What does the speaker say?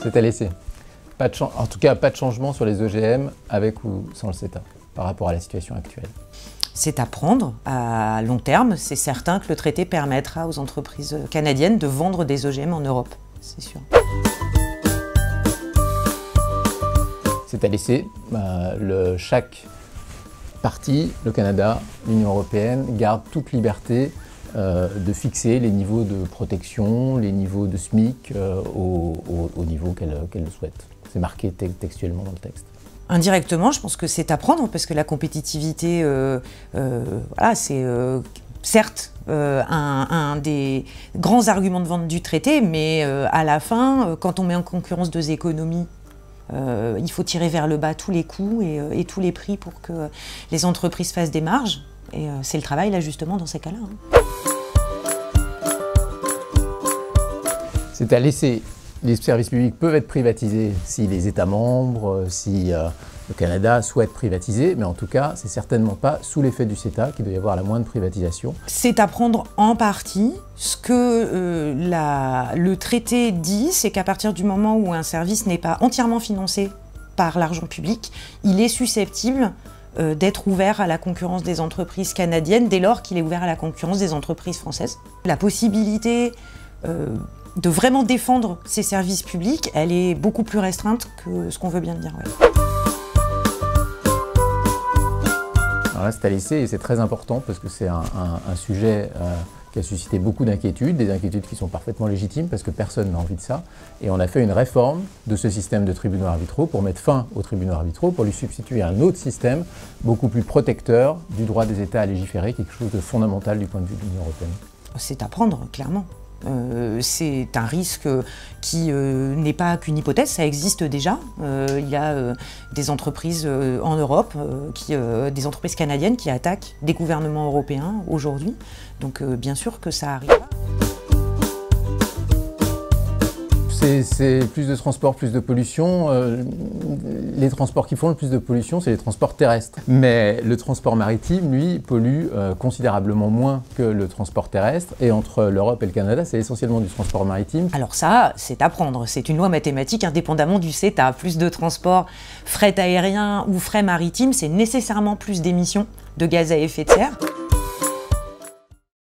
C'est à laisser. En tout cas, pas de changement sur les OGM avec ou sans le CETA par rapport à la situation actuelle. C'est à prendre à long terme. C'est certain que le traité permettra aux entreprises canadiennes de vendre des OGM en Europe, c'est sûr. C'est à laisser. Chaque partie, le Canada, l'Union européenne, garde toute liberté de fixer les niveaux de protection, les niveaux de SMIC au niveau qu'elle souhaite. C'est marqué textuellement dans le texte. Indirectement, je pense que c'est à prendre parce que la compétitivité, voilà, c'est certes un des grands arguments de vente du traité, mais à la fin, quand on met en concurrence deux économies, il faut tirer vers le bas tous les coûts et tous les prix pour que les entreprises fassent des marges. Et c'est le travail, là, justement, dans ces cas-là. C'est à laisser. Les services publics peuvent être privatisés si les États membres, si le Canada souhaite privatiser, mais en tout cas, c'est certainement pas sous l'effet du CETA qu'il doit y avoir la moindre privatisation. C'est à prendre en partie. Ce que le traité dit, c'est qu'à partir du moment où un service n'est pas entièrement financé par l'argent public, il est susceptible d'être ouvert à la concurrence des entreprises canadiennes dès lors qu'il est ouvert à la concurrence des entreprises françaises. La possibilité de vraiment défendre ces services publics, elle est beaucoup plus restreinte que ce qu'on veut bien dire. Ouais. Alors là, c'est à laisser et c'est très important parce que c'est un sujet qui a suscité beaucoup d'inquiétudes, des inquiétudes qui sont parfaitement légitimes parce que personne n'a envie de ça. Et on a fait une réforme de ce système de tribunaux arbitraux pour mettre fin aux tribunaux arbitraux, pour lui substituer un autre système beaucoup plus protecteur du droit des États à légiférer, quelque chose de fondamental du point de vue de l'Union européenne. C'est à prendre, clairement. C'est un risque qui n'est pas qu'une hypothèse, ça existe déjà. Il y a des entreprises en Europe, des entreprises canadiennes qui attaquent des gouvernements européens aujourd'hui. Donc bien sûr que ça arrive. C'est plus de transport, plus de pollution. Les transports qui font le plus de pollution, c'est les transports terrestres. Mais le transport maritime, lui, pollue considérablement moins que le transport terrestre. Et entre l'Europe et le Canada, c'est essentiellement du transport maritime. Alors ça, c'est à prendre. C'est une loi mathématique indépendamment du CETA. Plus de transport fret aérien ou fret maritime, c'est nécessairement plus d'émissions de gaz à effet de serre.